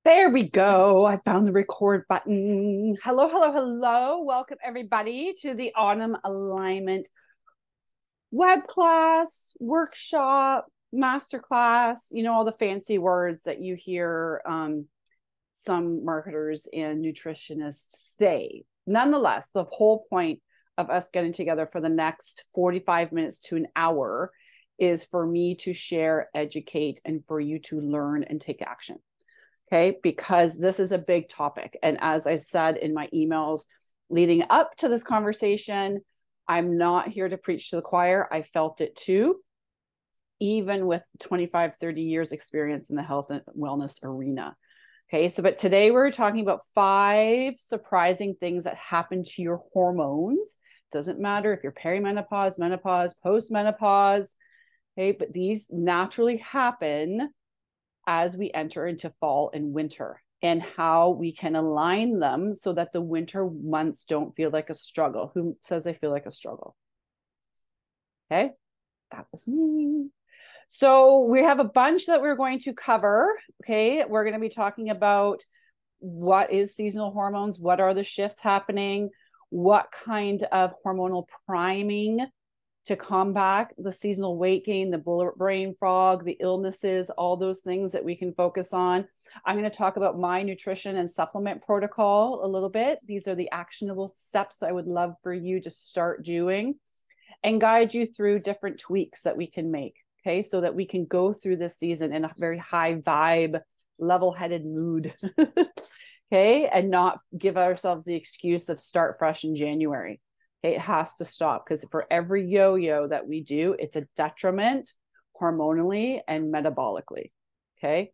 There we go. I found the record button. Hello, hello, hello. Welcome everybody to the Autumn Alignment web class, workshop, masterclass, all the fancy words that you hear some marketers and nutritionists say. Nonetheless, the whole point of us getting together for the next 45 minutes to an hour is for me to share, educate, and for you to learn and take action. Okay, because this is a big topic. And as I said in my emails leading up to this conversation, I'm not here to preach to the choir. I felt it too, even with 25, 30 years experience in the health and wellness arena. Okay, but today we're talking about 5 surprising things that happen to your hormones. Doesn't matter if you're perimenopause, menopause, postmenopause. Okay, but these naturally happen as we enter into fall and winter, and how we can align them so that the winter months don't feel like a struggle. Who says they feel like a struggle? Okay, that was me. So we have a bunch that we're going to cover. Okay, we're going to be talking about what is seasonal hormones, what are the shifts happening, what kind of hormonal priming to combat the seasonal weight gain, the brain fog, the illnesses, all those things that we can focus on. I'm going to talk about my nutrition and supplement protocol a little bit. These are the actionable steps I would love for you to start doing and guide you through different tweaks that we can make. Okay, so that we can go through this season in a very high vibe, level-headed mood. Okay, and not give ourselves the excuse of start fresh in January. Okay, it has to stop, because for every yo-yo that we do, it's a detriment hormonally and metabolically. Okay,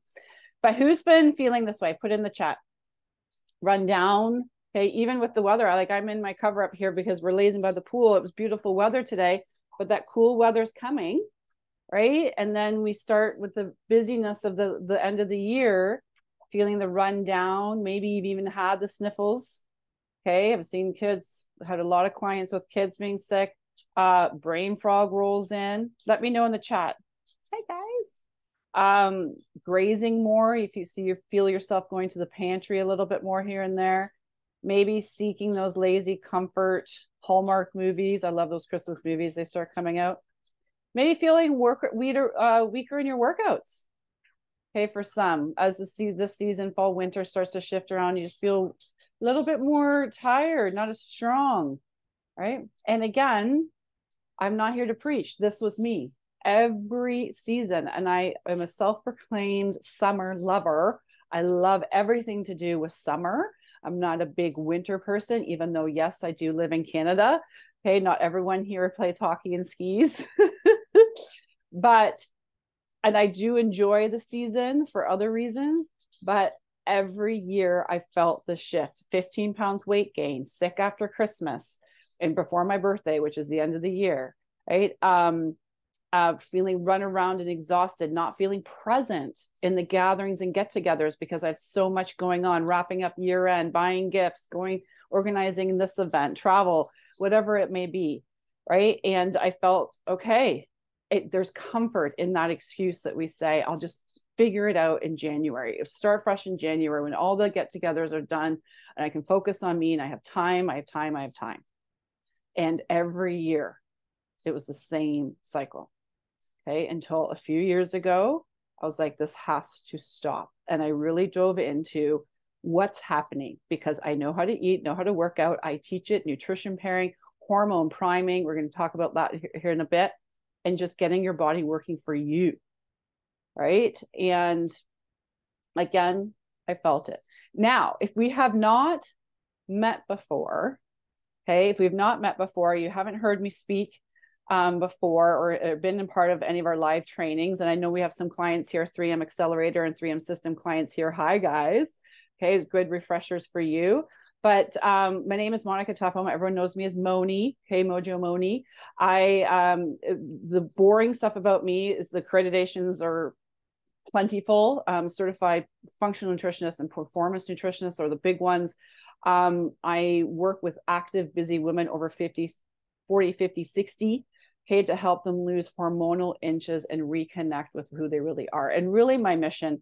but who's been feeling this way? Put in the chat. Run down. Okay, even with the weather, I'm in my cover up here because we're lazing by the pool. It was beautiful weather today, but that cool weather's coming, right? And then we start with the busyness of the end of the year, feeling the run down. Maybe you've even had the sniffles. Okay, I've seen kids, had a lot of clients with kids being sick. Brain fog rolls in. Let me know in the chat. Hey guys. Grazing more. If you feel yourself going to the pantry a little bit more here and there. Maybe seeking those lazy comfort Hallmark movies. I love those Christmas movies. They start coming out. Maybe feeling weaker in your workouts. Okay, for some, as this season, fall, winter starts to shift around, you just feel a little bit more tired, not as strong, right? And again, I'm not here to preach. This was me every season. And I am a self-proclaimed summer lover. I love everything to do with summer. I'm not a big winter person, even though, yes, I do live in Canada. Okay, not everyone here plays hockey and skis. And I do enjoy the season for other reasons, but every year I felt the shift. 15 pounds weight gain, sick after Christmas and before my birthday, which is the end of the year, right? Feeling run around and exhausted, not feeling present in the gatherings and get-togethers because I have so much going on, wrapping up year end, buying gifts, organizing this event, travel, whatever it may be, right? And I felt, okay, there's comfort in that excuse that we say, I'll just figure it out in January. Start fresh in January when all the get-togethers are done and I can focus on me and I have time. And every year it was the same cycle. Okay, until a few years ago, I was like, this has to stop. And I really dove into what's happening because I know how to eat, know how to work out. I teach it, nutrition pairing, hormone priming. We're going to talk about that here in a bit. And just getting your body working for you, right? And again, I felt it. Now, if we have not met before, okay, if we've not met before, you haven't heard me speak before or been a part of any of our live trainings, and I know we have some clients here, 3M Accelerator and 3M System clients here. Hi, guys. Okay, good refreshers for you. But my name is Monica Tupholme. Everyone knows me as Moni. Okay, Mojo Moni. The boring stuff about me is the accreditations are plentiful. Certified functional nutritionist and performance nutritionist are the big ones. I work with active, busy women over 50, 40, 50, 60. Okay, to help them lose hormonal inches and reconnect with who they really are. And really, my mission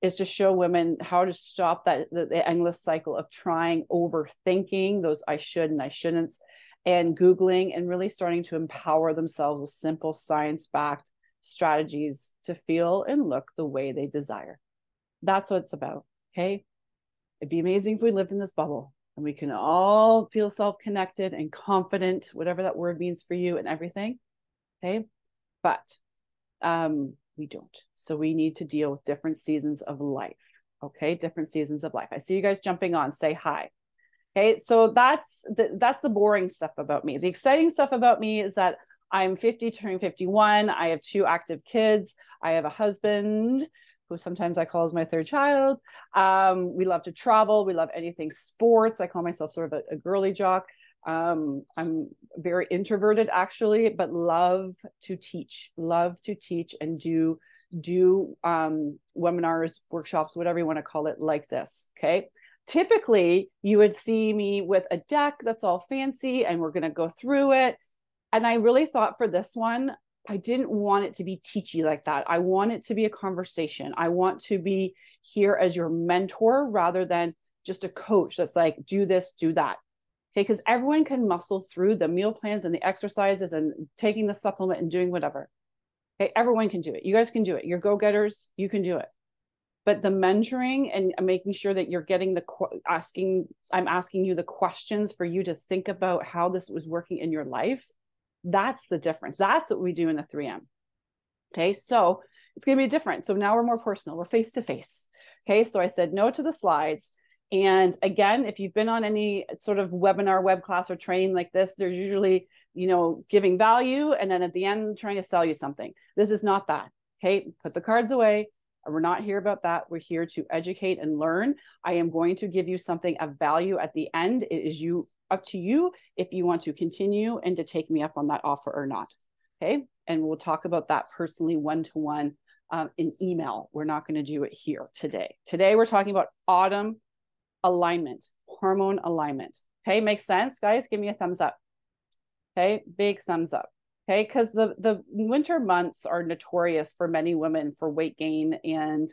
is to show women how to stop the endless cycle of trying, overthinking those I should and I shouldn'ts, and Googling, and really starting to empower themselves with simple science-backed strategies to feel and look the way they desire. That's what it's about. Okay. It'd be amazing if we lived in this bubble and we can all feel self-connected and confident, whatever that word means for you and everything. Okay. But we don't. So we need to deal with different seasons of life. Okay. Different seasons of life. I see you guys jumping on. Say hi. Okay. So that's the boring stuff about me. The exciting stuff about me is that I'm 50, turning 51. I have 2 active kids. I have a husband who sometimes I call as my third child. We love to travel. We love anything sports. I call myself sort of a girly jock. I'm very introverted actually, but love to teach and do webinars, workshops, whatever you want to call it, like this. Okay. Typically you would see me with a deck that's all fancy and we're going to go through it. And I really thought for this one, I didn't want it to be teachy like that. I want it to be a conversation. I want to be here as your mentor rather than just a coach that's like, do this, do that. Okay. Because everyone can muscle through the meal plans and the exercises and taking the supplement and doing whatever. Okay. Everyone can do it. You guys can do it. You're go-getters. You can do it. But the mentoring and making sure that you're getting I'm asking you the questions for you to think about how this was working in your life. That's the difference. That's what we do in the 3M. Okay. So it's going to be different. So now we're more personal. We're face to face. Okay. So I said no to the slides. And again, if you've been on any sort of webinar, web class, or training like this, there's usually, giving value. And then at the end, trying to sell you something. This is not that. Okay. Put the cards away. We're not here about that. We're here to educate and learn. I am going to give you something of value at the end. It is up to you if you want to continue and to take me up on that offer or not. Okay. And we'll talk about that personally one-to-one in email. We're not going to do it here today. Today, we're talking about autumn alignment, hormone alignment. Okay. Makes sense, guys? Give me a thumbs up. Okay. Big thumbs up. Okay. Because the winter months are notorious for many women for weight gain. And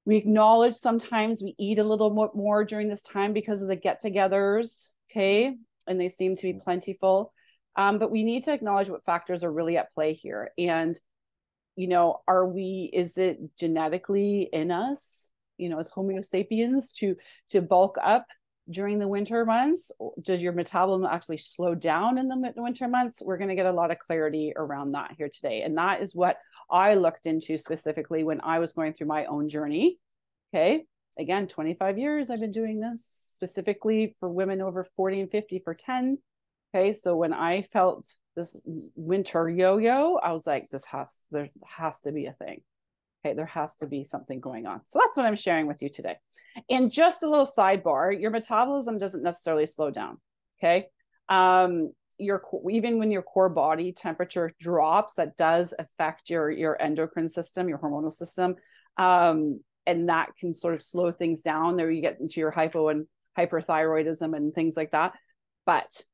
we acknowledge sometimes we eat a little more during this time because of the get-togethers. Okay. And they seem to be plentiful. But we need to acknowledge what factors are really at play here. And, is it genetically in us, as Homo sapiens to bulk up during the winter months? Does your metabolism actually slow down in the winter months? We're going to get a lot of clarity around that here today. And that is what I looked into specifically when I was going through my own journey. Okay. Again, 25 years I've been doing this specifically for women over 40 and 50 for 10. Okay. So when I felt this winter yo-yo, I was like, there has to be a thing. Okay, there has to be something going on. So that's what I'm sharing with you today. And just a little sidebar, your metabolism doesn't necessarily slow down. Okay. Even when your core body temperature drops, that does affect your endocrine system, your hormonal system. And that can sort of slow things down. There you get into your hypo and hyperthyroidism and things like that. But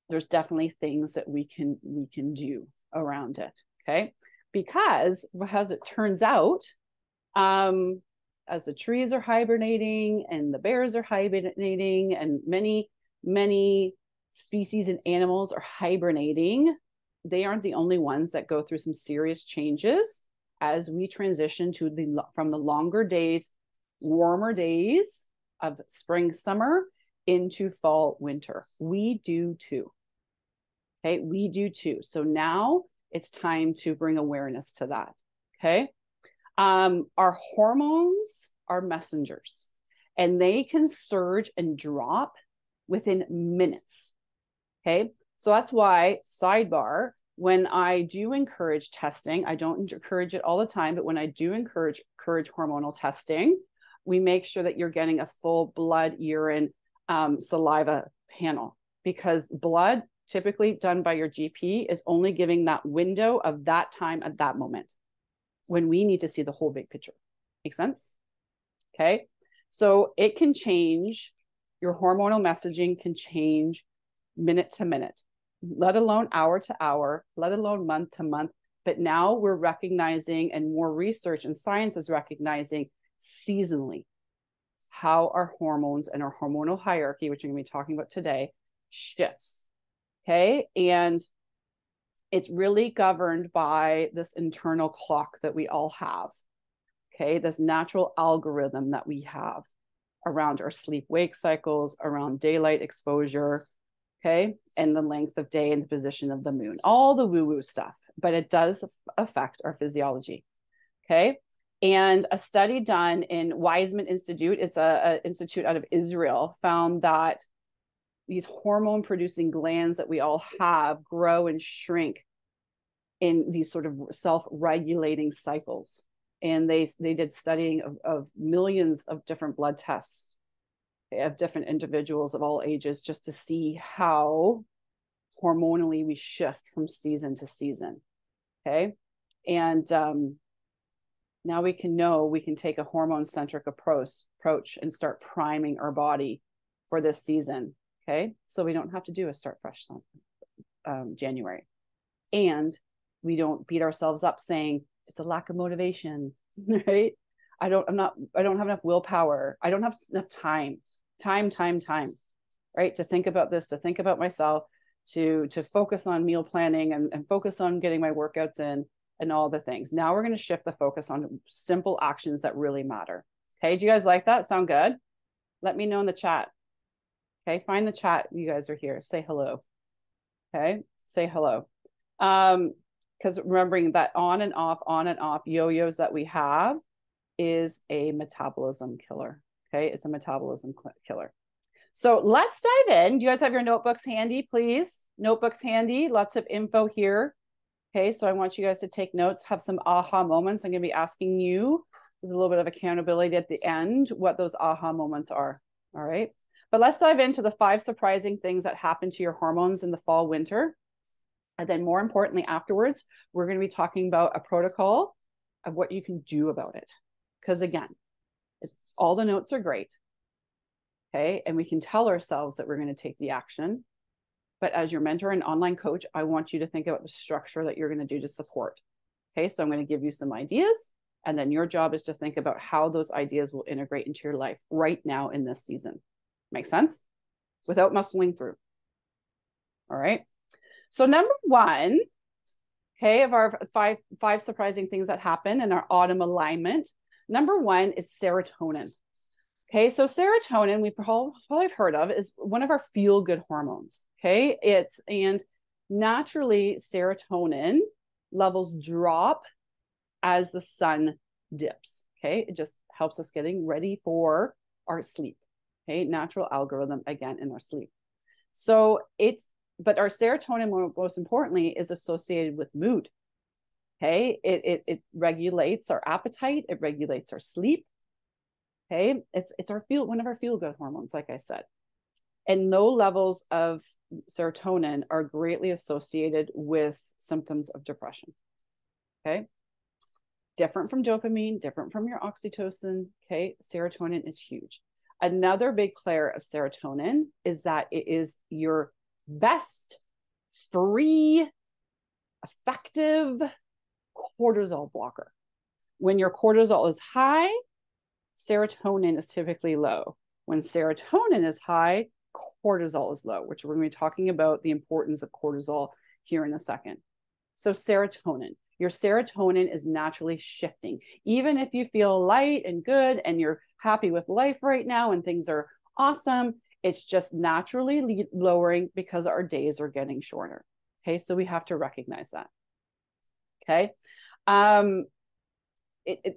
there's definitely things that we can do around it. Okay. Because as it turns out, as the trees are hibernating and the bears are hibernating and many, many species and animals are hibernating, they aren't the only ones that go through some serious changes as we transition from the longer days, warmer days of spring, summer into fall, winter. We do too. Okay, we do too. So now it's time to bring awareness to that. Okay. Our hormones are messengers and they can surge and drop within minutes. Okay. So that's why, sidebar, when I do encourage testing, I don't encourage it all the time, but when I do encourage hormonal testing, we make sure that you're getting a full blood, urine, saliva panel, because blood typically done by your GP is only giving that window of that time at that moment when we need to see the whole big picture. Make sense? Okay. So it can change, your hormonal messaging can change minute to minute, let alone hour to hour, let alone month to month, But now we're recognizing, and more research and science is recognizing seasonally how our hormones and our hormonal hierarchy, which we're going to be talking about today, shifts. Okay. And it's really governed by this internal clock that we all have. Okay. This natural algorithm that we have around our sleep wake cycles, around daylight exposure. Okay. And the length of day and the position of the moon, all the woo woo stuff, but it does affect our physiology. Okay. And a study done in Weizmann Institute, it's an institute out of Israel, found that these hormone producing glands that we all have grow and shrink in these sort of self-regulating cycles. And they did studying of millions of different blood tests of different individuals of all ages, just to see how hormonally we shift from season to season. Okay. And now we can take a hormone-centric approach and start priming our body for this season. Okay. So we don't have to do a start fresh January. And we don't beat ourselves up saying it's a lack of motivation, right? I don't have enough willpower. I don't have enough time, right? To think about this, to think about myself, to focus on meal planning and focus on getting my workouts in and all the things. Now we're going to shift the focus on simple actions that really matter. Okay. Do you guys like that? Sound good? Let me know in the chat. Okay. Find the chat. You guys are here. Say hello. Okay. Say hello. Because remembering that on and off yo-yos that we have is a metabolism killer. Okay. It's a metabolism killer. So let's dive in. Do you guys have your notebooks handy, please? Notebooks handy. Lots of info here. Okay. So I want you guys to take notes, have some aha moments. I'm going to be asking you with a little bit of accountability at the end, what those aha moments are. All right. But let's dive into the 5 surprising things that happen to your hormones in the fall, winter. And then more importantly, afterwards, we're going to be talking about a protocol of what you can do about it. Because again, all the notes are great. Okay. And we can tell ourselves that we're going to take the action. But as your mentor and online coach, I want you to think about the structure that you're going to do to support. Okay. So I'm going to give you some ideas. And then your job is to think about how those ideas will integrate into your life right now in this season. Make sense? Without muscling through. All right. So number 1, okay, of our five surprising things that happen in our autumn alignment, number 1 is serotonin. Okay, so serotonin, we probably have heard of, is one of our feel-good hormones. Okay, and naturally serotonin levels drop as the sun dips. Okay, it just helps us getting ready for our sleep. Okay, natural algorithm again in our sleep. So but our serotonin, most importantly, is associated with mood. Okay, it regulates our appetite, it regulates our sleep. Okay, it's one of our feel-good hormones, like I said. And low levels of serotonin are greatly associated with symptoms of depression. Okay, different from dopamine, different from your oxytocin. Okay, serotonin is huge. Another big player of serotonin is that it is your best free, effective cortisol blocker. When your cortisol is high, serotonin is typically low. When serotonin is high, cortisol is low, which we're going to be talking about the importance of cortisol here in a second. So serotonin, your serotonin is naturally shifting. Even if you feel light and good and you're happy with life right now and things are awesome, it's just naturally lowering because our days are getting shorter. Okay, so we have to recognize that. Okay.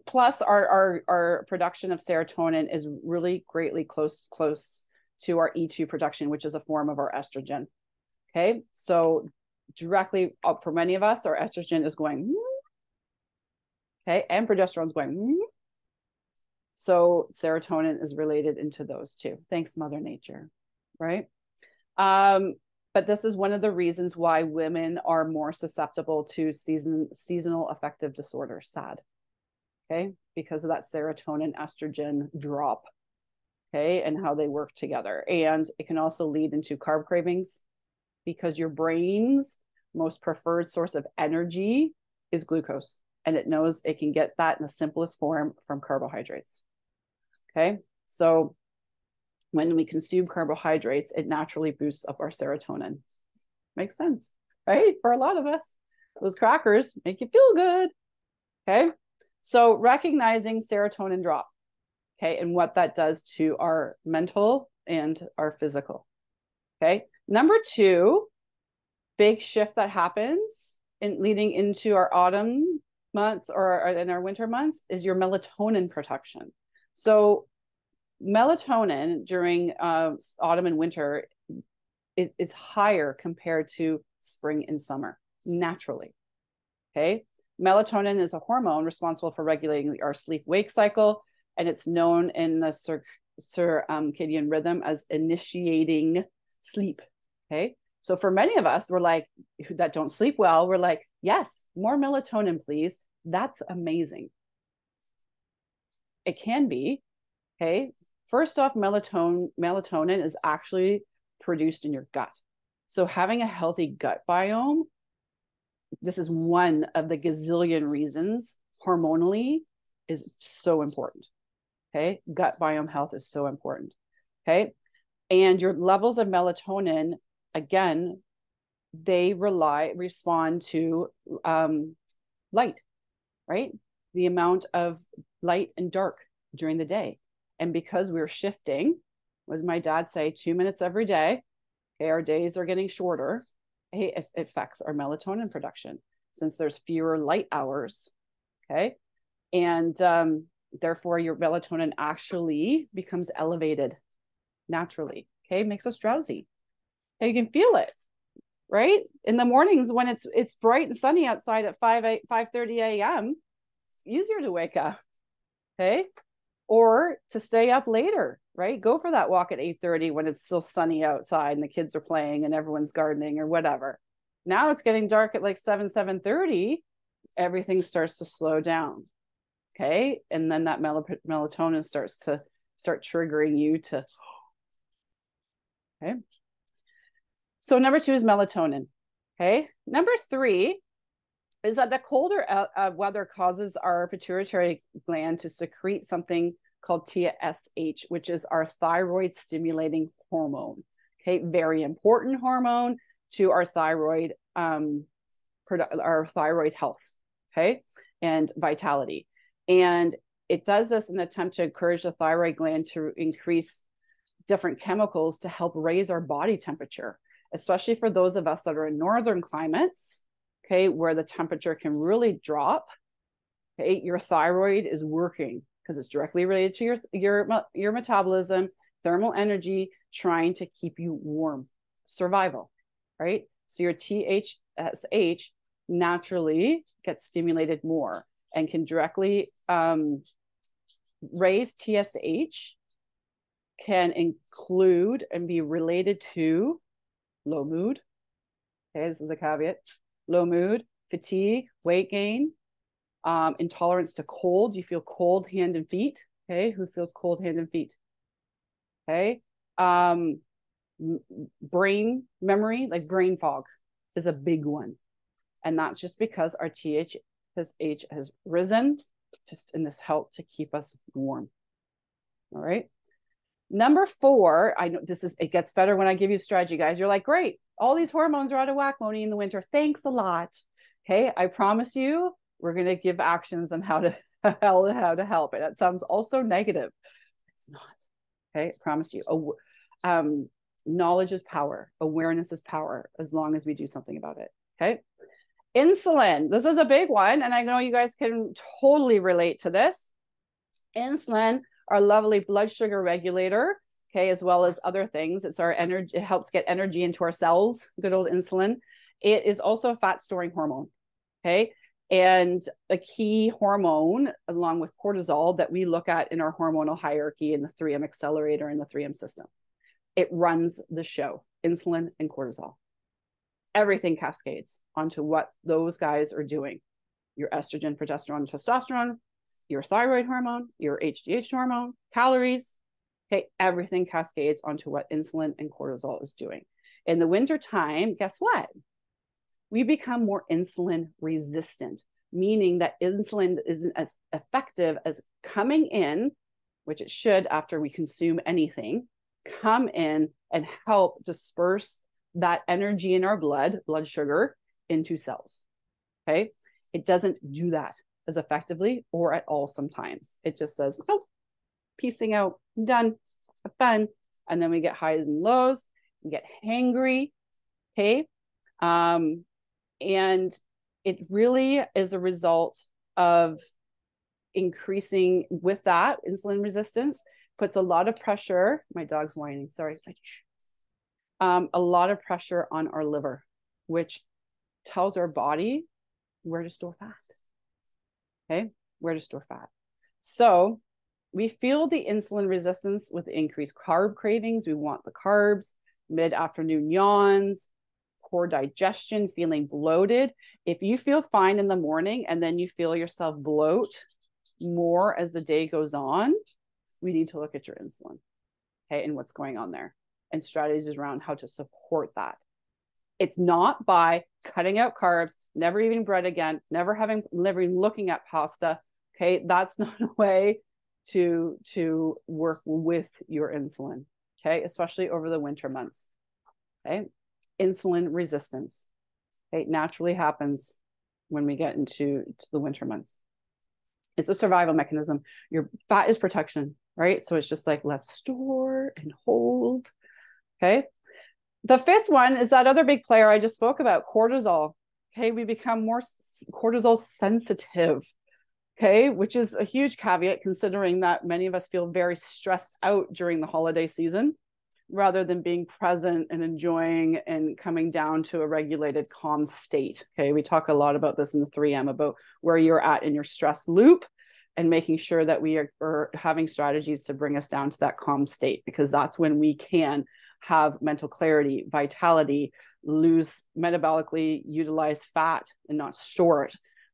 Plus our production of serotonin is really greatly close to our E2 production, which is a form of our estrogen. Okay, so directly up for many of us, our estrogen is going, okay, and progesterone is going. So serotonin is related into those two. Thanks, Mother Nature, right? But this is one of the reasons why women are more susceptible to seasonal affective disorder, SAD. Okay, because of that serotonin estrogen drop. Okay, and how they work together. And it can also lead into carb cravings because your brain's most preferred source of energy is glucose, and it knows it can get that in the simplest form from carbohydrates. Okay, so when we consume carbohydrates, it naturally boosts up our serotonin. Makes sense, right? For a lot of us, those crackers make you feel good. Okay, so recognizing serotonin drop, okay, and what that does to our mental and our physical. Okay, number two, big shift that happens in leading into our autumn months or in our winter months is your melatonin production. So melatonin during autumn and winter is higher compared to spring and summer naturally. Okay, melatonin is a hormone responsible for regulating our sleep-wake cycle, and it's known in the circadian rhythm as initiating sleep. Okay, so for many of us, we're like, that don't sleep well, we're like, yes, more melatonin, please. That's amazing. It can be. Okay, first off, melatonin is actually produced in your gut. So having a healthy gut biome, this is one of the gazillion reasons hormonally is so important. Okay, gut biome health is so important. Okay, and your levels of melatonin, again, they respond to light, right? The amount of light and dark during the day. And because we're shifting, what does my dad say, 2 minutes every day, okay, our days are getting shorter, hey, it affects our melatonin production since there's fewer light hours, okay? And therefore your melatonin actually becomes elevated naturally, okay? Makes us drowsy. And you can feel it, right? In the mornings when it's bright and sunny outside at 5:30 a.m., it's easier to wake up, okay? Or to stay up later, right? Go for that walk at 8:30 when it's still sunny outside and the kids are playing and everyone's gardening or whatever. Now it's getting dark at like 7:30, everything starts to slow down, okay? And then that melatonin starts to triggering you to, okay? So number two is melatonin, okay? Number three is that the colder weather causes our pituitary gland to secrete something called TSH, which is our thyroid stimulating hormone. Okay, very important hormone to our thyroid health, okay, and vitality. And it does this in an attempt to encourage the thyroid gland to increase different chemicals to help raise our body temperature, especially for those of us that are in northern climates, okay, where the temperature can really drop. Okay, your thyroid is working because it's directly related to your metabolism, thermal energy, trying to keep you warm, survival, right? So your TSH naturally gets stimulated more and can directly raise TSH, can include and be related to low mood. Okay, this is a caveat. Low mood, fatigue, weight gain, intolerance to cold. You feel cold hand and feet. Okay, who feels cold hand and feet? Okay, brain memory, like brain fog, is a big one, and that's just because our TSH has risen, just in this help to keep us warm. All right. Number four, I know it gets better when I give you strategy, guys. You're like, great, all these hormones are out of whack, Moni, in the winter. Thanks a lot. Okay, I promise you, we're going to give actions on how to help it. That sounds also negative. It's not. Okay, I promise you. Knowledge is power. Awareness is power, as long as we do something about it. Okay. Insulin. This is a big one, and I know you guys can totally relate to this. Insulin, our lovely blood sugar regulator, okay, as well as other things. It's our energy. It helps get energy into our cells. Good old insulin. It is also a fat storing hormone, okay, and a key hormone along with cortisol that we look at in our hormonal hierarchy in the 3M accelerator and the 3M system. It runs the show. Insulin and cortisol. Everything cascades onto what those guys are doing. Your estrogen, progesterone, testosterone, your thyroid hormone, your HGH hormone, calories. Okay, everything cascades onto what insulin and cortisol is doing. In the wintertime, guess what? We become more insulin resistant. meaning that insulin isn't as effective as coming in, which it should after we consume anything, come in and help disperse that energy in our blood sugar, into cells. Okay. It doesn't do that as effectively or at all sometimes. It just says, oh, piecing out, done, have fun. And then we get highs and lows, we get hangry. Okay. And it really is a result of increasing with that insulin resistance, puts a lot of pressure. My dog's whining. Sorry. A lot of pressure on our liver, which tells our body where to store fat. Okay, where to store fat. So we feel the insulin resistance with increased carb cravings. We want the carbs, mid-afternoon yawns, poor digestion, feeling bloated. If you feel fine in the morning and then you feel yourself bloat more as the day goes on, we need to look at your insulin, okay, and what's going on there, and strategies around how to support that. It's not by cutting out carbs, never eating bread again, never looking at pasta. Okay, that's not a way to work with your insulin. Okay, especially over the winter months. Okay, insulin resistance. Okay, naturally happens when we get into the winter months. It's a survival mechanism. Your fat is protection, right? So it's just like, let's store and hold. Okay. The fifth one is that other big player I just spoke about, cortisol. Okay. We become more cortisol sensitive. Okay. Which is a huge caveat considering that many of us feel very stressed out during the holiday season rather than being present and enjoying and coming down to a regulated calm state. Okay. We talk a lot about this in the 3M about where you're at in your stress loop and making sure that we are having strategies to bring us down to that calm state, because that's when we can have mental clarity, vitality, lose metabolically utilized fat and not store it,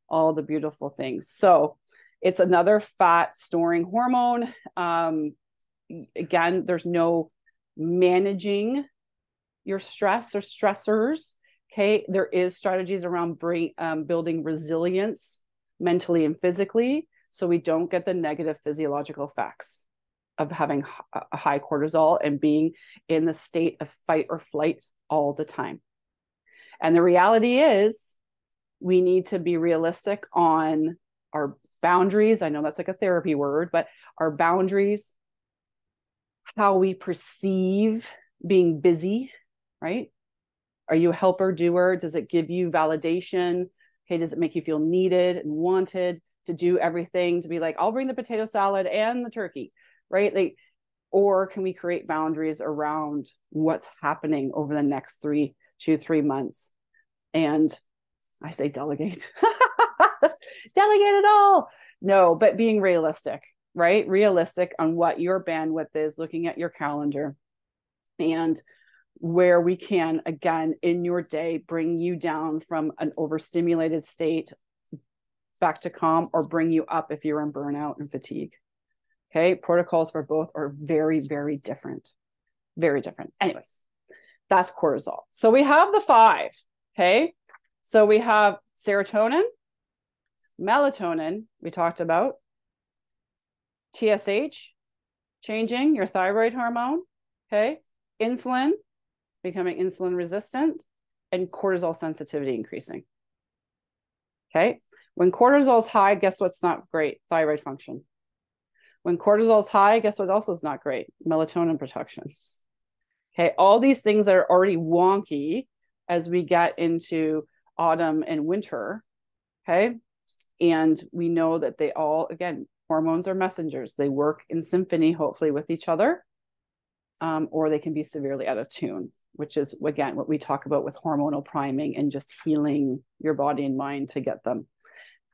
all the beautiful things. So it's another fat storing hormone. Again, there's no managing your stress or stressors. Okay. There is strategies around building resilience mentally and physically, so we don't get the negative physiological effects of having a high cortisol and being in the state of fight or flight all the time. And the reality is we need to be realistic on our boundaries. I know that's like a therapy word, but our boundaries, how we perceive being busy, right? Are you a helper, doer? Does it give you validation? Okay, does it make you feel needed and wanted to do everything, to be like, I'll bring the potato salad and the turkey, right? Like, or can we create boundaries around what's happening over the next 2 to 3 months? And I say delegate. Delegate it all. No, but being realistic, right? Realistic on what your bandwidth is, looking at your calendar and where we can, again, in your day, bring you down from an overstimulated state back to calm, or bring you up if you're in burnout and fatigue. Okay. Protocols for both are very, very different. Very different. Anyways, that's cortisol. So we have the 5. Okay. So we have serotonin, melatonin, we talked about, TSH, changing your thyroid hormone. Okay. Insulin, becoming insulin resistant, and cortisol sensitivity increasing. Okay. When cortisol is high, guess what's not great? Thyroid function. When cortisol is high, guess what also is not great? Melatonin production. Okay. All these things that are already wonky as we get into autumn and winter. Okay. And we know that they all, again, hormones are messengers. They work in symphony, hopefully with each other, or they can be severely out of tune, which is, again, what we talk about with hormonal priming and just healing your body and mind to get them.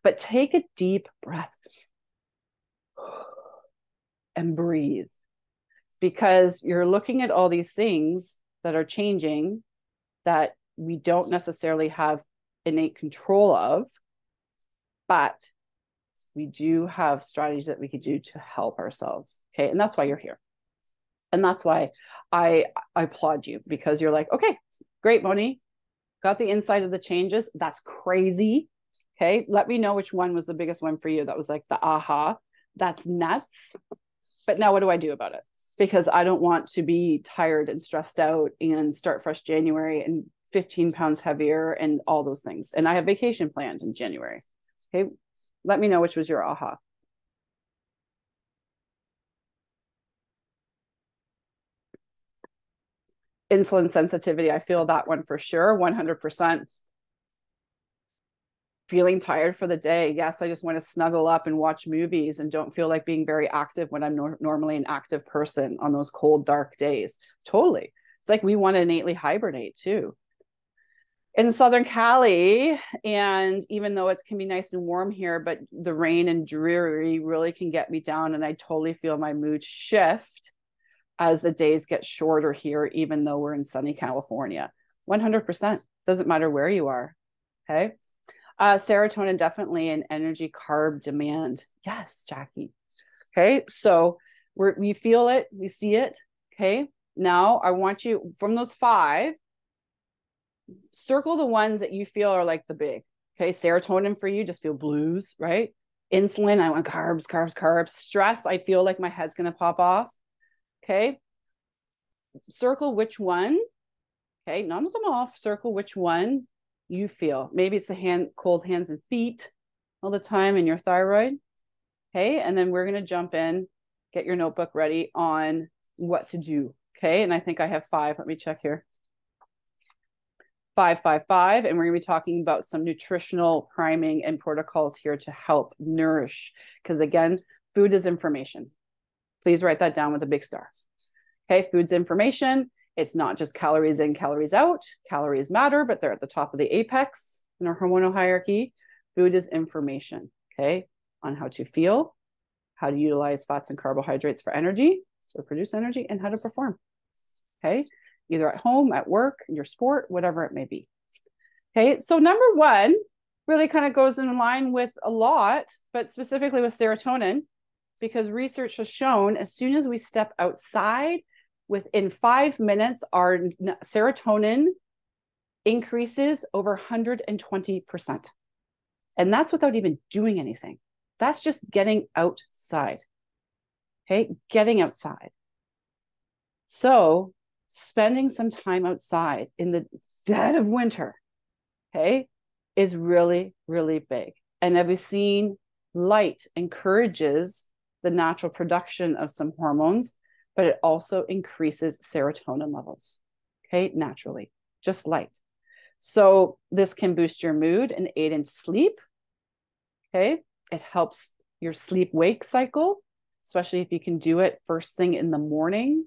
But take a deep breath and breathe, because you're looking at all these things that are changing that we don't necessarily have innate control of, but we do have strategies that we could do to help ourselves. Okay. And that's why you're here. And that's why I applaud you, because you're like, okay, great, Moni, got the insight of the changes. That's crazy. Okay. Let me know which one was the biggest one for you. That was like the aha. That's nuts. But now what do I do about it? Because I don't want to be tired and stressed out and start fresh January and 15 pounds heavier and all those things. And I have vacation planned in January. Okay. Let me know which was your aha. Insulin sensitivity. I feel that one for sure. 100%. Feeling tired for the day. Yes, I just want to snuggle up and watch movies and don't feel like being very active when I'm normally an active person on those cold, dark days. Totally. It's like we want to innately hibernate too. In Southern Cali, and even though it can be nice and warm here, but the rain and dreary really can get me down, and I totally feel my mood shift as the days get shorter here, even though we're in sunny California. 100%. Doesn't matter where you are. Okay. Serotonin, definitely an energy carb demand. Yes, Jackie. Okay. So we feel it, we see it. Okay. Now I want you from those 5, circle the ones that you feel are like the big. Okay. Serotonin for you, just feel blues, right? Insulin, I want carbs, carbs, carbs. Stress, I feel like my head's going to pop off. Okay. Circle which one. Okay. None of them off. Circle which one you feel. Maybe it's the cold hands and feet all the time in your thyroid. Okay. And then we're going to jump in, get your notebook ready on what to do. Okay. And I think I have 5. Let me check here. 5, 5, 5. And we're going to be talking about some nutritional priming and protocols here to help nourish. Because again, food is information. Please write that down with a big star. Okay. Food's information. It's not just calories in, calories out. Calories matter, but they're at the top of the apex in our hormonal hierarchy. Food is information, okay, on how to feel, how to utilize fats and carbohydrates for energy, so produce energy, and how to perform, okay, either at home, at work, in your sport, whatever it may be. Okay, so number 1 really kind of goes in line with a lot, but specifically with serotonin, because research has shown as soon as we step outside, within 5 minutes, our serotonin increases over 120%. And that's without even doing anything. That's just getting outside. Okay, getting outside. So spending some time outside in the dead of winter, okay, is really, really big. And have we seen light encourages the natural production of some hormones, but it also increases serotonin levels, okay, naturally, just light. So this can boost your mood and aid in sleep, okay? It helps your sleep-wake cycle, especially if you can do it first thing in the morning,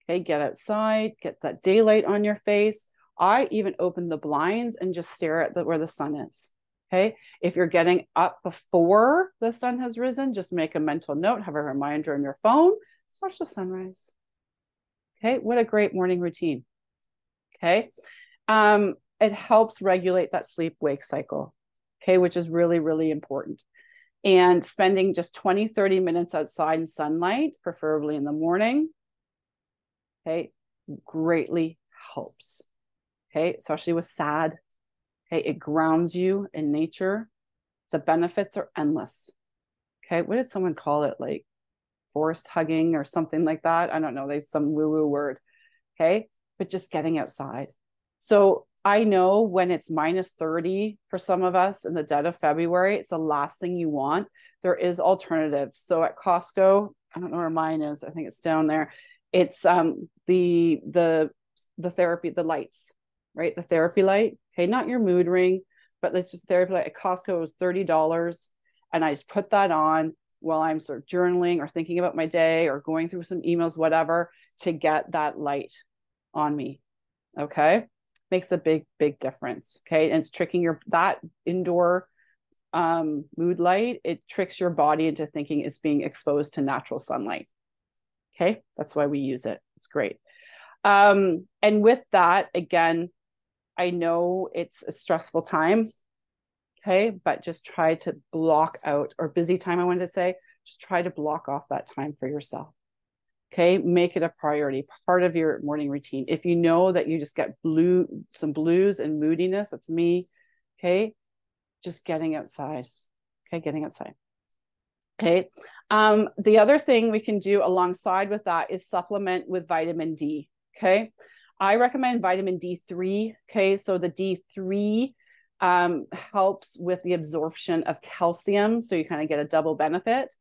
okay? Get outside, get that daylight on your face. I even open the blinds and just stare at where the sun is, okay? If you're getting up before the sun has risen, just make a mental note, have a reminder on your phone, watch the sunrise. Okay, what a great morning routine. Okay, it helps regulate that sleep-wake cycle, okay, which is really, really important. And spending just 20, 30 minutes outside in sunlight, preferably in the morning, okay, greatly helps. Okay, especially with SAD. Okay, it grounds you in nature. The benefits are endless. Okay, what did someone call it? Like forest hugging or something like that. I don't know. There's some woo-woo word. Okay. But just getting outside. So I know when it's minus 30 for some of us in the dead of February, it's the last thing you want. There is alternatives. So at Costco, I don't know where mine is. I think it's down there. It's the therapy, the lights, right? The therapy light. Okay. Not your mood ring, but it's just therapy light. At Costco, it was $30. And I just put that on while I'm sort of journaling or thinking about my day or going through some emails, whatever, to get that light on me. Okay. Makes a big, big difference. Okay. And it's tricking that indoor mood light. It tricks your body into thinking it's being exposed to natural sunlight. Okay. That's why we use it. It's great. And with that, again, I know it's a stressful time. Okay, but just try to block out, or busy time, I wanted to say, just try to block off that time for yourself. Okay, make it a priority, part of your morning routine. If you know that you just get some blues and moodiness, that's me. Okay, just getting outside. Okay, getting outside. Okay. The other thing we can do alongside with that is supplement with vitamin D. Okay. I recommend vitamin D3. Okay. So the D3 helps with the absorption of calcium. So you kind of get a double benefit.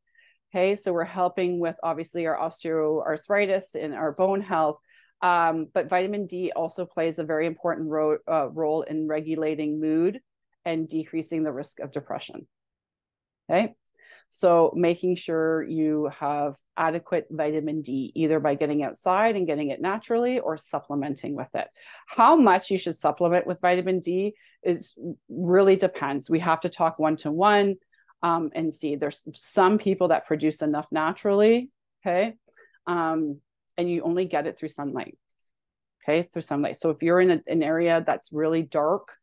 Okay. So we're helping with obviously our osteoarthritis and our bone health. But vitamin D also plays a very important role in regulating mood and decreasing the risk of depression. Okay. So making sure you have adequate vitamin D, either by getting outside and getting it naturally or supplementing with it. How much you should supplement with vitamin D is really depends. We have to talk one-to-one and see. There's some people that produce enough naturally, okay? And you only get it through sunlight, okay? Through sunlight. So if you're in an area that's really dark,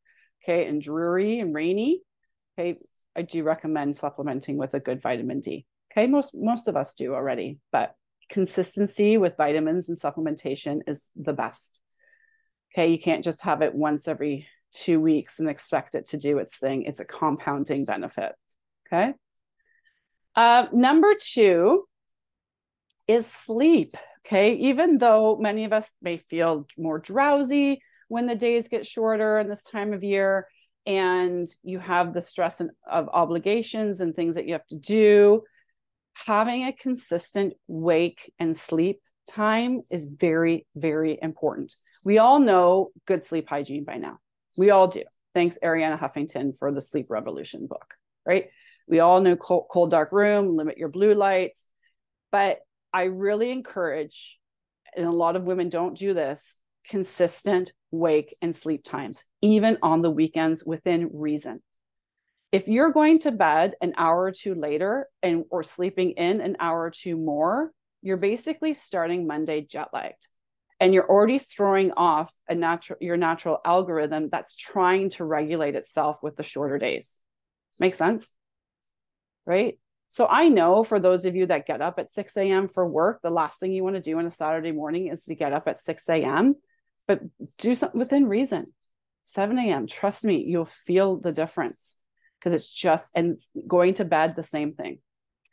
okay, and dreary and rainy, okay, I do recommend supplementing with a good vitamin D. Okay, most of us do already, but consistency with vitamins and supplementation is the best. Okay, you can't just have it once every 2 weeks and expect it to do its thing. It's a compounding benefit. Okay. Number 2 is sleep. Okay, even though many of us may feel more drowsy when the days get shorter in this time of year, and you have the stress of obligations and things that you have to do, having a consistent wake and sleep time is very, very important. We all know good sleep hygiene by now. We all do. Thanks, Arianna Huffington, for the Sleep Revolution book, right? We all know cold, dark room, limit your blue lights. But I really encourage, and a lot of women don't do this, consistent wake and sleep times, even on the weekends within reason. If you're going to bed an hour or two later or sleeping in an hour or two more, you're basically starting Monday jet lagged, and you're already throwing off your natural algorithm that's trying to regulate itself with the shorter days. Makes sense? Right? So I know for those of you that get up at 6 a.m. for work, the last thing you want to do on a Saturday morning is to get up at 6 a.m. But do something within reason. 7 a.m. Trust me, you'll feel the difference, because it's just, and going to bed, the same thing.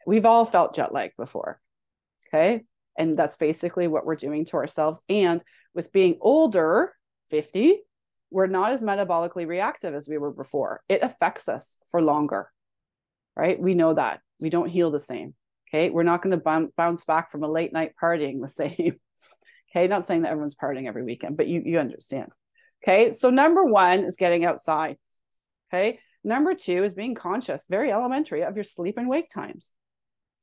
We've all felt jet lag before. Okay. And that's basically what we're doing to ourselves. And with being older, 50, we're not as metabolically reactive as we were before. It affects us for longer, right? We know that. We don't heal the same. Okay. We're not going to bounce back from a late night partying the same. Okay. Not saying that everyone's partying every weekend, but you understand. Okay. So number 1 is getting outside. Okay. Number 2 is being conscious, very elementary, of your sleep and wake times.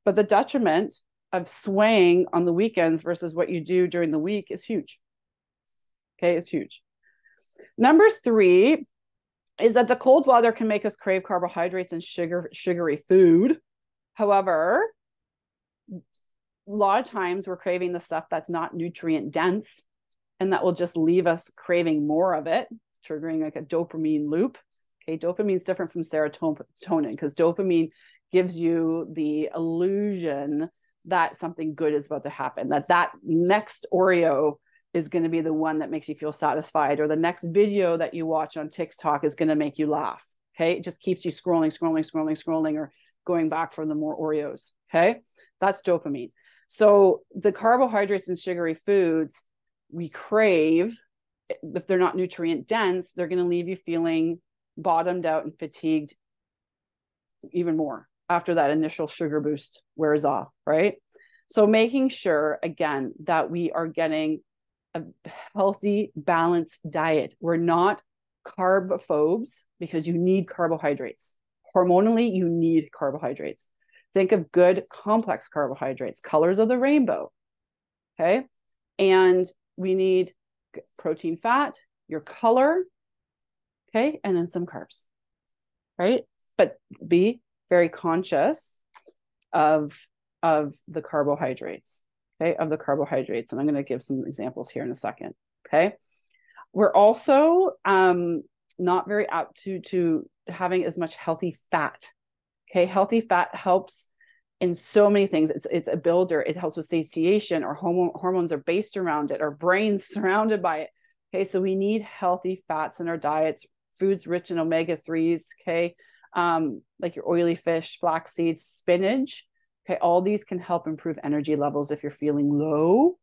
But the detriment of swaying on the weekends versus what you do during the week is huge. Okay. It's huge. Number 3 is that the cold weather can make us crave carbohydrates and sugary food. However, a lot of times we're craving the stuff that's not nutrient dense, and that will just leave us craving more of it, triggering like a dopamine loop. Okay, dopamine is different from serotonin, because dopamine gives you the illusion that something good is about to happen, that next Oreo is going to be the one that makes you feel satisfied, or the next video that you watch on TikTok is going to make you laugh. Okay, it just keeps you scrolling, or going back for the more Oreos. Okay, that's dopamine. So the carbohydrates and sugary foods we crave, if they're not nutrient dense, they're going to leave you feeling bottomed out and fatigued even more after that initial sugar boost wears off, right? So making sure, again, that we are getting a healthy, balanced diet. We're not carb phobes, because you need carbohydrates. Hormonally, you need carbohydrates. Think of good complex carbohydrates, colors of the rainbow. Okay. And we need protein, fat, your color. Okay. And then some carbs. Right. But be very conscious of the carbohydrates. Okay. Of the carbohydrates. And I'm going to give some examples here in a second. Okay. We're also not very apt to having as much healthy fat. Okay. Healthy fat helps in so many things. It's a builder. It helps with satiation. Our hormones are based around it. Our brain's surrounded by it. Okay. So we need healthy fats in our diets foods rich in omega-3s, okay? Like your oily fish, flax seeds, spinach. Okay, all these can help improve energy levels if you're feeling low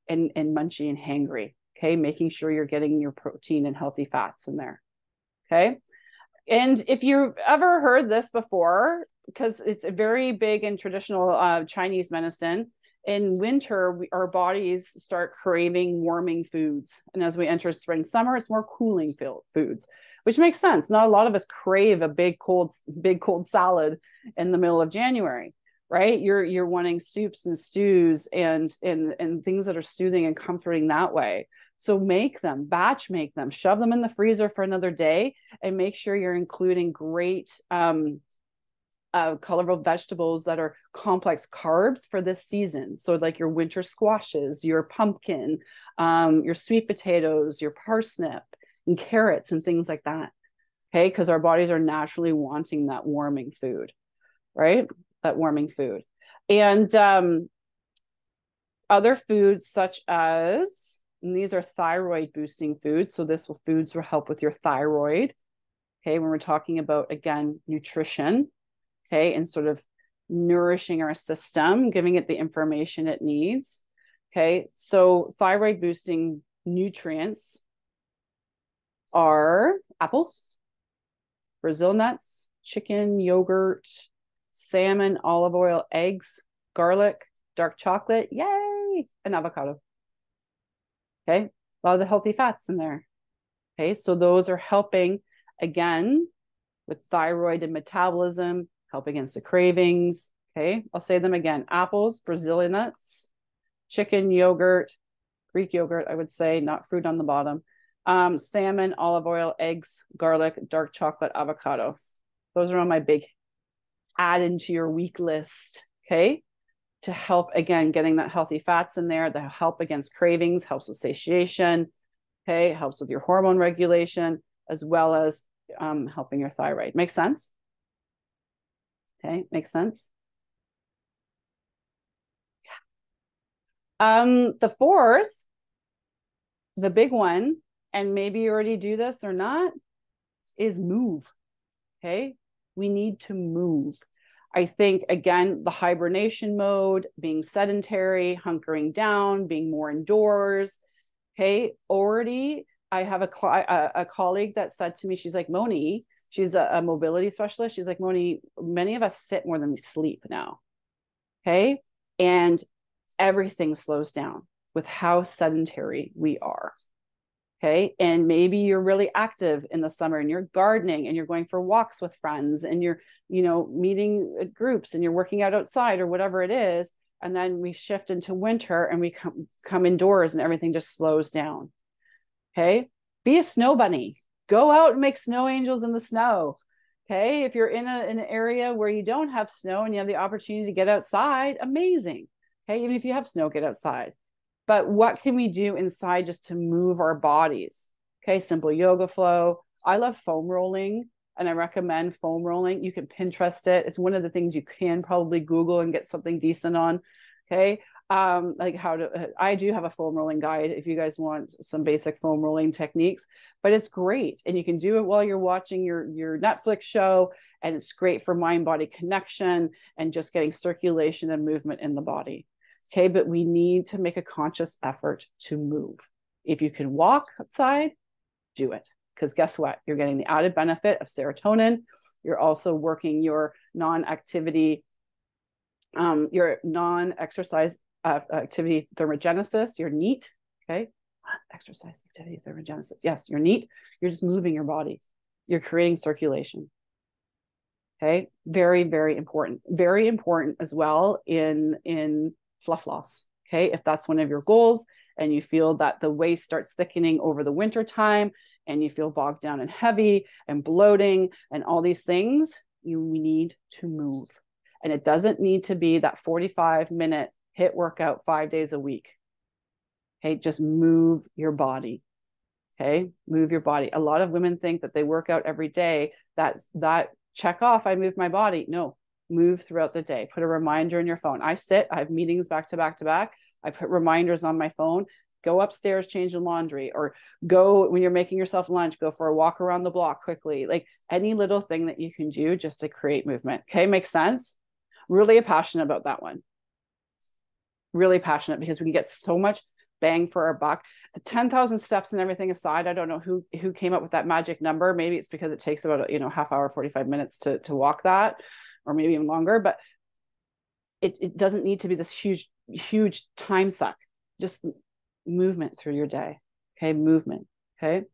and munchy and hangry. Okay, making sure you're getting your protein and healthy fats in there. Okay, and if you've ever heard this before, because it's very big in traditional Chinese medicine, in winter, our bodies start craving warming foods. And as we enter spring, summer, it's more cooling foods, which makes sense. Not a lot of us crave a big cold salad in the middle of January, right? You're wanting soups and stews and things that are soothing and comforting that way. So make them, batch make them, shove them in the freezer for another day, and make sure you're including great colorful vegetables that are complex carbs for this season. So like your winter squashes, your pumpkin, your sweet potatoes, your parsnip and carrots and things like that. Okay, because our bodies are naturally wanting that warming food, right? That warming food. And other foods such as, and these are thyroid boosting foods. So foods will help with your thyroid. Okay, when we're talking about, again, nutrition, okay, and sort of nourishing our system, giving it the information it needs. Okay, so thyroid boosting nutrients are apples, Brazil nuts, chicken, yogurt, salmon, olive oil, eggs, garlic, dark chocolate, yay, and avocado. Okay, a lot of the healthy fats in there. Okay, so those are helping, again, with thyroid and metabolism, help against the cravings. Okay, I'll say them again: apples, Brazilian nuts, chicken, yogurt, Greek yogurt, I would say, not fruit on the bottom, salmon, olive oil, eggs, garlic, dark chocolate, avocado. Those are on my big add into your week list. Okay, to help, again, getting that healthy fats in there, that help against cravings, helps with satiation. Okay, helps with your hormone regulation, as well as helping your thyroid. Makes sense? Okay, makes sense. The fourth, the big one, and maybe you already do this or not, is move. Okay, we need to move. I think, again, the hibernation mode, being sedentary, hunkering down, being more indoors. Okay, already I have a colleague that said to me, she's like, Moni, she's a mobility specialist. She's like, Moni, many of us sit more than we sleep now. Okay, and everything slows down with how sedentary we are. Okay, and maybe you're really active in the summer and you're gardening and you're going for walks with friends and you're, meeting at groups and you're working out outside or whatever it is. And then we shift into winter and we come indoors and everything just slows down. Okay, be a snow bunny. Go out and make snow angels in the snow. Okay, if you're in an area where you don't have snow and you have the opportunity to get outside, amazing. Okay, even if you have snow, get outside. But what can we do inside just to move our bodies? Okay, simple yoga flow. I love foam rolling, and I recommend foam rolling. You can Pinterest it. It's one of the things you can probably Google and get something decent on. Okay, like how to. I do have a foam rolling guide if you guys want some basic foam rolling techniques. But it's great, and you can do it while you're watching your Netflix show, and it's great for mind-body connection and just getting circulation and movement in the body. Okay, but we need to make a conscious effort to move. If you can walk outside, do it. Because guess what? You're getting the added benefit of serotonin. You're also working your non-exercise activity thermogenesis, your NEAT. Okay, exercise activity thermogenesis. Yes, your NEAT. You're just moving your body. You're creating circulation. Okay, very, very important. Very important as well in fluff loss. Okay, if that's one of your goals and you feel that the waist starts thickening over the winter time and you feel bogged down and heavy and bloating and all these things, you need to move. And it doesn't need to be that 45-minute HIIT workout 5 days a week. Okay, just move your body. Okay, move your body. A lot of women think that they work out every day. That check off, I moved my body. No, move throughout the day. Put a reminder in your phone. I have meetings back to back to back. I put reminders on my phone. Go upstairs, change the laundry, or go when you're making yourself lunch, go for a walk around the block quickly. Like any little thing that you can do just to create movement. Okay, makes sense? Really passionate about that one. Really passionate because we can get so much bang for our buck. The 10,000 steps and everything aside, I don't know who came up with that magic number. Maybe it's because it takes about half hour, 45 minutes to walk that, or maybe even longer, but it doesn't need to be this huge time suck. Just movement through your day. Okay, movement. Okay.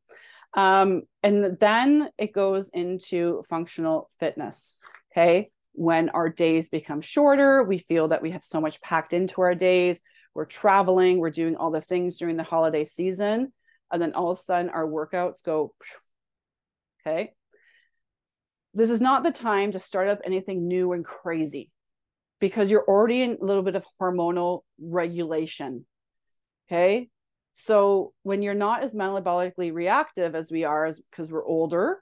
And then it goes into functional fitness. Okay. When our days become shorter, we feel that we have so much packed into our days. We're traveling, we're doing all the things during the holiday season. And then all of a sudden our workouts go, okay. This is not the time to start up anything new and crazy because you're already in a little bit of hormonal regulation. Okay. So when you're not as metabolically reactive as we are, because we're older,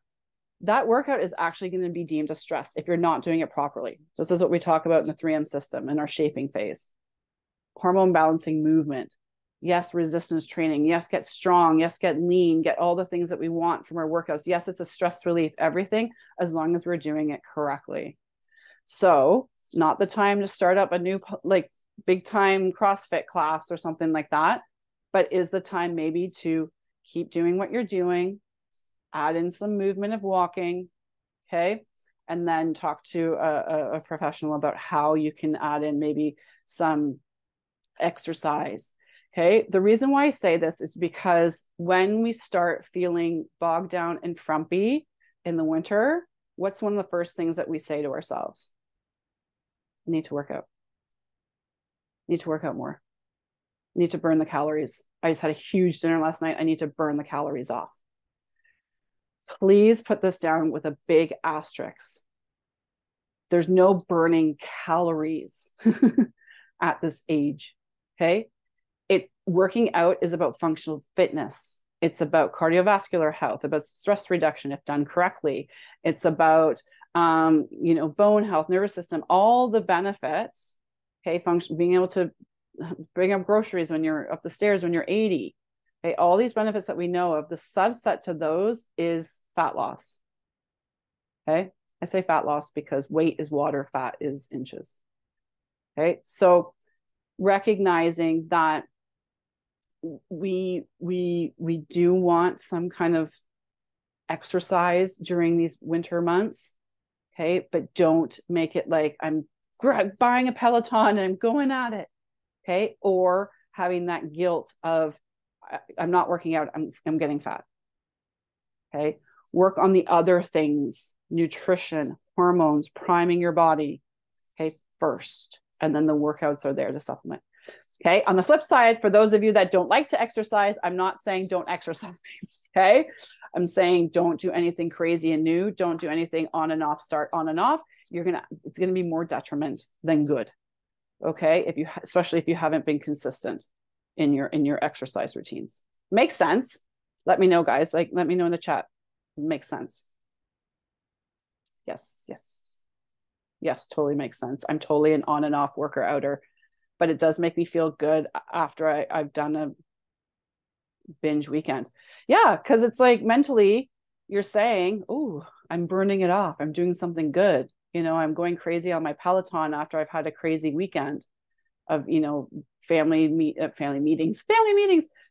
that workout is actually going to be deemed a stress if you're not doing it properly. This is what we talk about in the 3M system in our shaping phase. Hormone balancing movement. Yes, resistance training. Yes, get strong. Yes, get lean. Get all the things that we want from our workouts. Yes, it's a stress relief, everything, as long as we're doing it correctly. So not the time to start up a new like big time CrossFit class or something like that, but is the time maybe to keep doing what you're doing, add in some movement of walking, okay? And then talk to a professional about how you can add in maybe some exercise, okay? The reason why I say this is because when we start feeling bogged down and frumpy in the winter, what's one of the first things that we say to ourselves? I need to work out. I need to work out more. I need to burn the calories. I just had a huge dinner last night. I need to burn the calories off. Please put this down with a big asterisk. There's no burning calories at this age. Okay. Working out is about functional fitness. It's about cardiovascular health, about stress reduction, if done correctly. It's about, bone health, nervous system, all the benefits. Okay. Being able to bring up groceries when you're up the stairs, when you're 80. Okay. All these benefits that we know of, the subset to those is fat loss. Okay. I say fat loss because weight is water, fat is inches. Okay. So recognizing that we do want some kind of exercise during these winter months. Okay. But don't make it like I'm buying a Peloton and I'm going at it. Okay. Or having that guilt of I'm not working out. I'm getting fat. Okay. Work on the other things, nutrition, hormones, priming your body. Okay. First. And then the workouts are there to supplement. Okay. On the flip side, for those of you that don't like to exercise, I'm not saying don't exercise. Okay. I'm saying don't do anything crazy and new. Don't do anything on and off, start on and off. It's going to be more detriment than good. Okay. Especially if you haven't been consistent in your exercise routines. Makes sense. Let me know, guys. Let me know in the chat. Makes sense. Yes, totally makes sense. I'm totally an on and off worker outer, but it does make me feel good after I've done a binge weekend. Yeah, because it's like mentally you're saying, oh, I'm burning it off. I'm doing something good. I'm going crazy on my Peloton after I've had a crazy weekend of, family meetings,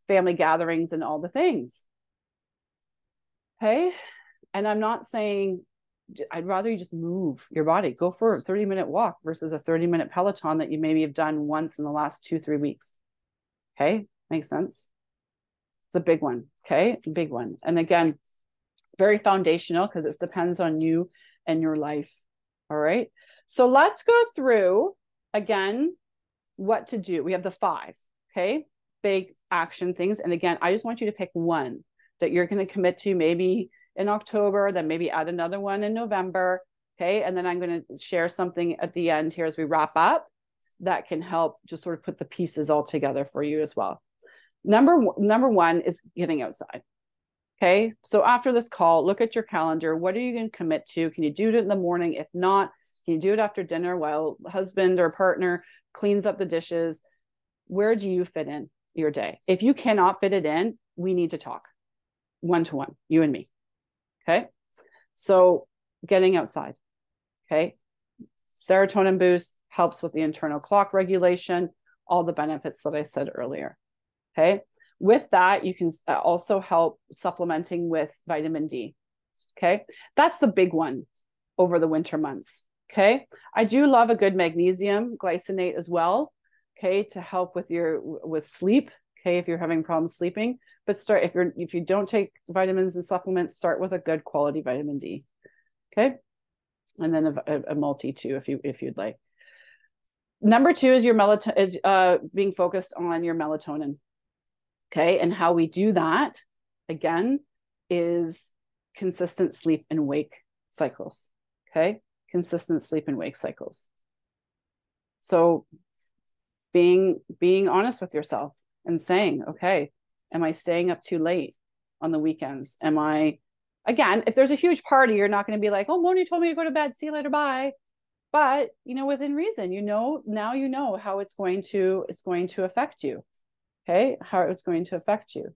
family gatherings, and all the things. Okay. And I'm not saying, I'd rather you just move your body, go for a 30-minute walk versus a 30-minute Peloton that you maybe have done once in the last 2-3 weeks. Okay. Makes sense. It's a big one. Okay. Big one. And again, very foundational because it depends on you and your life. All right. So let's go through again what to do. We have the 5, okay, big action things. And again, I just want you to pick one that you're going to commit to maybe in October, then maybe add another one in November. Okay. And then I'm going to share something at the end here as we wrap up that can help just sort of put the pieces all together for you as well. Number one is getting outside. Okay. So after this call, look at your calendar. What are you going to commit to? Can you do it in the morning? If not, can you do it after dinner while husband or partner cleans up the dishes? Where do you fit in? your day. If you cannot fit it in, we need to talk one-to-one, you and me. Okay. So getting outside. Okay. Serotonin boost helps with the internal clock regulation, all the benefits that I said earlier. Okay. With that, you can also help supplementing with vitamin D. Okay. That's the big one over the winter months. Okay. I do love a good magnesium glycinate as well. Okay. To help with sleep. Okay. If you're having problems sleeping, but if you don't take vitamins and supplements, start with a good quality vitamin D. Okay. And then a multi too, if you'd like. Number 2 is your melatonin, is being focused on your melatonin. Okay. And how we do that again is consistent sleep and wake cycles. Okay. Consistent sleep and wake cycles. So being honest with yourself and saying, okay, am I staying up too late on the weekends? Again, if there's a huge party, you're not going to be like, oh, Moni told me to go to bed. See you later. Bye. But, within reason, now you know how it's going to affect you. Okay. How it's going to affect you.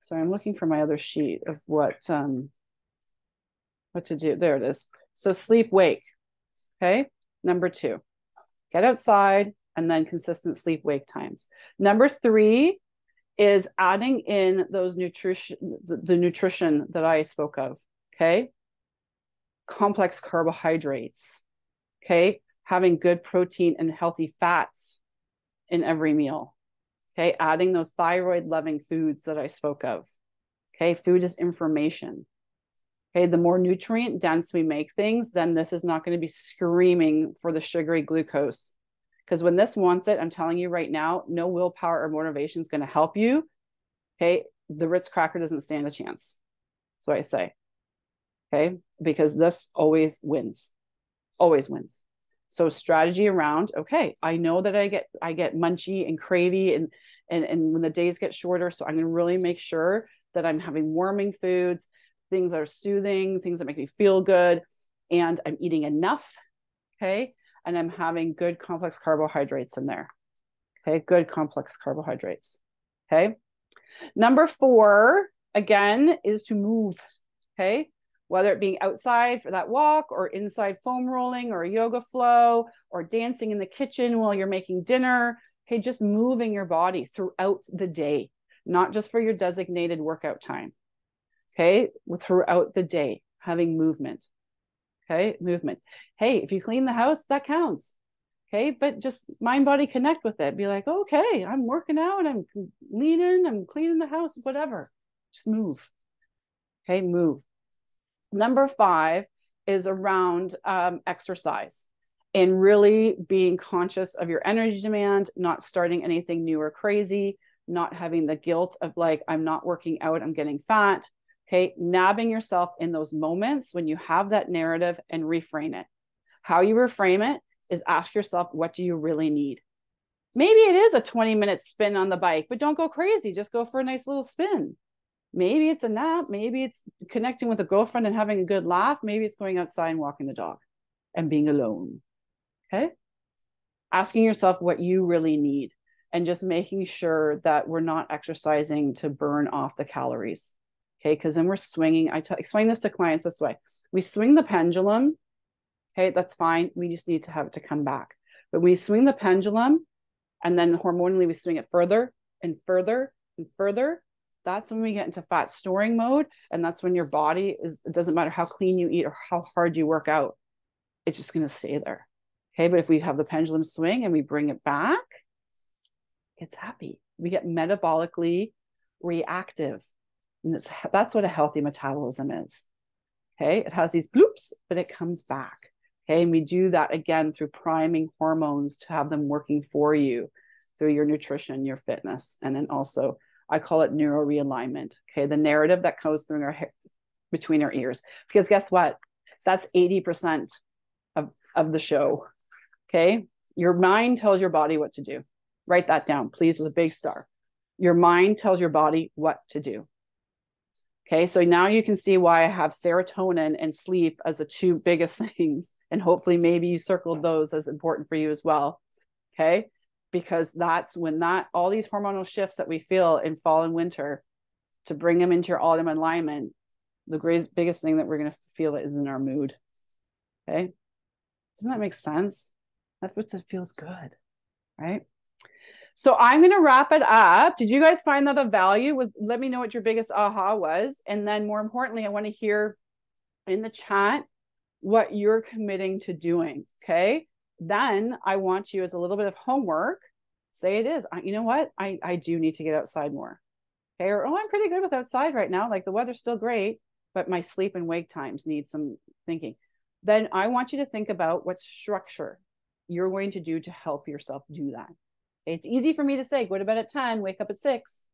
So I'm looking for my other sheet of what to do. There it is. So sleep, wake. Okay. Number 2, get outside and then consistent sleep, wake times. Number 3 is adding in those the nutrition that I spoke of. Okay. Complex carbohydrates. Okay. Having good protein and healthy fats in every meal. Okay. Adding those thyroid loving foods that I spoke of. Okay. Food is information. Okay. The more nutrient dense we make things, then this is not going to be screaming for the sugary glucose. Because when this wants it, I'm telling you right now, no willpower or motivation is going to help you. Okay. The Ritz cracker doesn't stand a chance. That's what I say. Okay. Because this always wins. Always wins. So strategy around, okay, I know that I get munchy and cravey and when the days get shorter. So I'm going to really make sure that I'm having warming foods, things that are soothing, things that make me feel good. And I'm eating enough. Okay. And I'm having good complex carbohydrates in there. Okay. Good complex carbohydrates. Okay. Number 4, again, is to move. Okay. Whether it being outside for that walk or inside foam rolling or a yoga flow or dancing in the kitchen while you're making dinner. Okay. Just moving your body throughout the day, not just for your designated workout time. Okay. Throughout the day, having movement. Okay. Movement. Hey, if you clean the house, that counts. Okay. But just mind body connect with it. Be like, okay, I'm working out. I'm leaning. I'm cleaning the house, whatever. Just move. Okay. Move. Number 5 is around exercise and really being conscious of your energy demand, not starting anything new or crazy, not having the guilt of like, I'm not working out, I'm getting fat. Okay. Nabbing yourself in those moments when you have that narrative and reframe it. How you reframe it is ask yourself, what do you really need? Maybe it is a 20-minute spin on the bike, but don't go crazy. Just go for a nice little spin. Maybe it's a nap. Maybe it's connecting with a girlfriend and having a good laugh. Maybe it's going outside and walking the dog and being alone. Okay. Asking yourself what you really need and just making sure that we're not exercising to burn off the calories. Okay. Because then we're swinging. I explain this to clients this way. We swing the pendulum. Okay. That's fine. We just need to have it to come back. But we swing the pendulum and then hormonally we swing it further and further and further. That's when we get into fat storing mode. And that's when your body it doesn't matter how clean you eat or how hard you work out. It's just going to stay there. Okay. But if we have the pendulum swing and we bring it back, it's happy. We get metabolically reactive. And that's what a healthy metabolism is. Okay. It has these bloops, but it comes back. Okay. And we do that again through priming hormones to have them working for you through your nutrition, your fitness, and then also I call it neuro realignment. Okay. The narrative that goes through between our ears, because guess what? That's 80% of the show. Okay. Your mind tells your body what to do. Write that down, please, with a big star. Your mind tells your body what to do. Okay. So now you can see why I have serotonin and sleep as the 2 biggest things. And hopefully maybe you circled those as important for you as well. Okay. because that's when all these hormonal shifts that we feel in fall and winter, to bring them into your autumn alignment, the biggest thing that we're going to feel is in our mood. Okay. Doesn't that make sense? That's what feels good. Right. So I'm going to wrap it up. Did you guys find that of value? Let me know what your biggest aha was. And then more importantly, I want to hear in the chat what you're committing to doing. Okay. Then I want you, as a little bit of homework, say it is, you know what? I do need to get outside more. Okay. Or, oh, I'm pretty good with outside right now. Like the weather's still great, but my sleep and wake times need some thinking. Then I want you to think about what structure you're going to do to help yourself do that. Okay? It's easy for me to say, go to bed at 10, wake up at 6.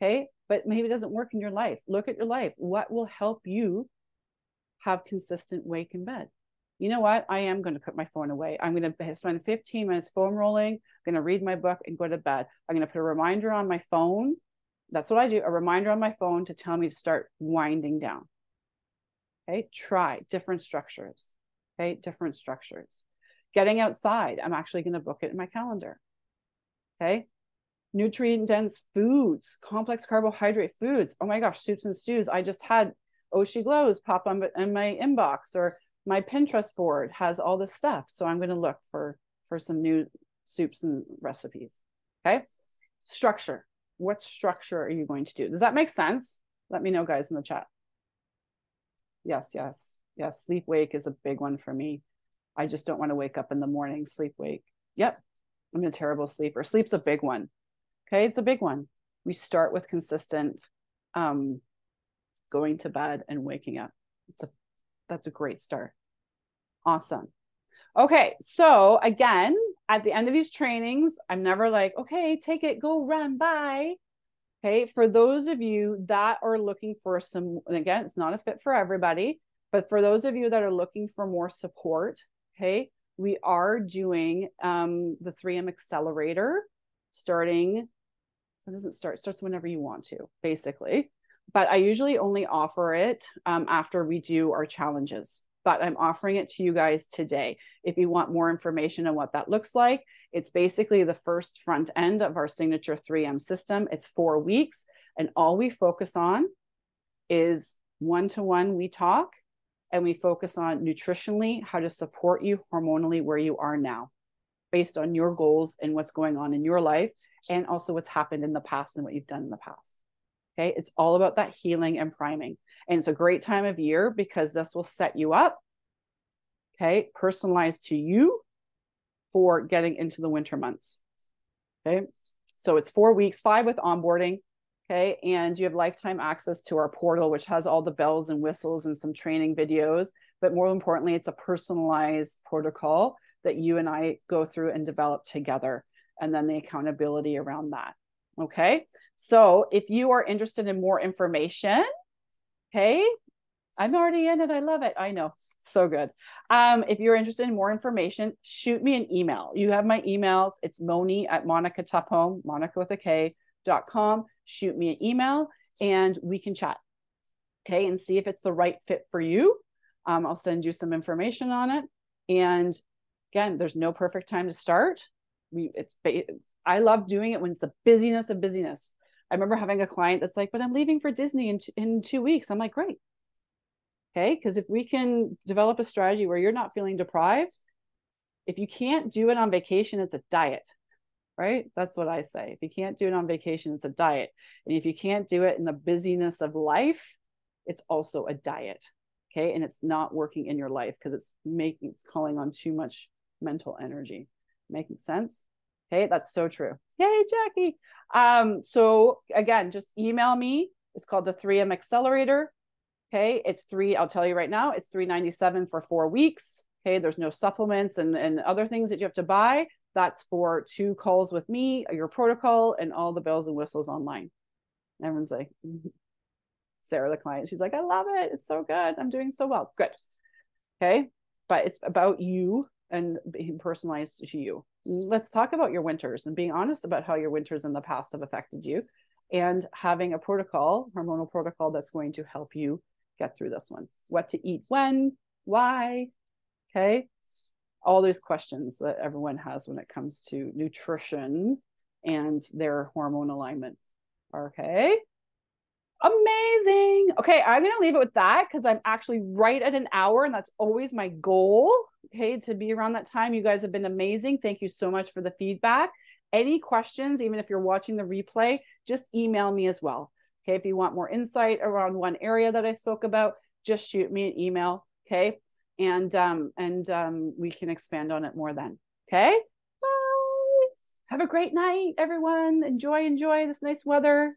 Okay. But maybe it doesn't work in your life. Look at your life. What will help you have consistent wake in bed? You know what? I am going to put my phone away. I'm going to spend 15 minutes foam rolling. I'm going to read my book and go to bed. I'm going to put a reminder on my phone. That's what I do. A reminder on my phone to tell me to start winding down. Okay. Try different structures. Okay. Different structures. Getting outside. I'm actually going to book it in my calendar. Okay. Nutrient dense foods, complex carbohydrate foods. Oh my gosh. Soups and stews. I just had Oshi Glows pop on in my inbox, or my Pinterest board has all this stuff. So I'm going to look for some new soups and recipes. Okay. Structure. What structure are you going to do? Does that make sense? Let me know, guys, in the chat. Yes, yes, yes. Sleep wake is a big one for me. I just don't want to wake up in the morning. Sleep wake. Yep. I'm a terrible sleeper. Sleep's a big one. Okay. It's a big one. We start with consistent going to bed and waking up. That's a great start. Awesome. Okay. So again, at the end of these trainings, I'm never like, okay, take it, go run, bye. Okay. For those of you that are looking for some, and again, it's not a fit for everybody, but for those of you that are looking for more support, okay, we are doing the 3M Accelerator starting. It doesn't start, it starts whenever you want to, basically. But I usually only offer it after we do our challenges. But I'm offering it to you guys today. If you want more information on what that looks like, it's basically the first front end of our signature 3M system. It's 4 weeks, and all we focus on is one-to-one we talk, and we focus on nutritionally, how to support you hormonally where you are now, based on your goals and what's going on in your life, and also what's happened in the past and what you've done in the past. Okay. It's all about that healing and priming. And it's a great time of year because this will set you up. Okay. Personalized to you for getting into the winter months. Okay. So it's 4 weeks, 5 with onboarding. Okay. And you have lifetime access to our portal, which has all the bells and whistles and some training videos. But more importantly, it's a personalized protocol that you and I go through and develop together. And then the accountability around that. Okay. So if you are interested in more information, okay, I'm already in it. I love it. I know. So good. If you're interested in more information, shoot me an email. You have my emails. It's Moni@MonicaTuphome, Monica with a K.com. Shoot me an email and we can chat. Okay. And see if it's the right fit for you. I'll send you some information on it. And again, there's no perfect time to start. I love doing it when it's the busyness of busyness. I remember having a client that's like, but I'm leaving for Disney in 2 weeks. I'm like, great. Okay. Because if we can develop a strategy where you're not feeling deprived, if you can't do it on vacation, it's a diet, right? That's what I say. If you can't do it on vacation, it's a diet. And if you can't do it in the busyness of life, it's also a diet. Okay. And it's not working in your life because it's calling on too much mental energy. Making sense? Okay, that's so true. Yay, Jackie. So again, just email me. It's called the 3M Accelerator. Okay, I'll tell you right now, it's $397 for 4 weeks. Okay, there's no supplements and other things that you have to buy. That's for 2 calls with me, your protocol, and all the bells and whistles online. Everyone's like, Sarah, the client, she's like, I love it. It's so good. I'm doing so well. Good. Okay, but it's about you and being personalized to you. Let's talk about your winters and being honest about how your winters in the past have affected you, and having a protocol, hormonal protocol, that's going to help you get through this one. What to eat when, why. Okay. all those questions that everyone has when it comes to nutrition and their hormone alignment. Okay. Amazing. Okay, I'm going to leave it with that because I'm actually right at an hour, and that's always my goal. Okay, to be around that time. You guys have been amazing. Thank you so much for the feedback. Any questions, even if you're watching the replay, just email me as well. Okay, if you want more insight around one area that I spoke about, just shoot me an email. Okay, and we can expand on it more then. Okay, bye. Have a great night, everyone. Enjoy this nice weather.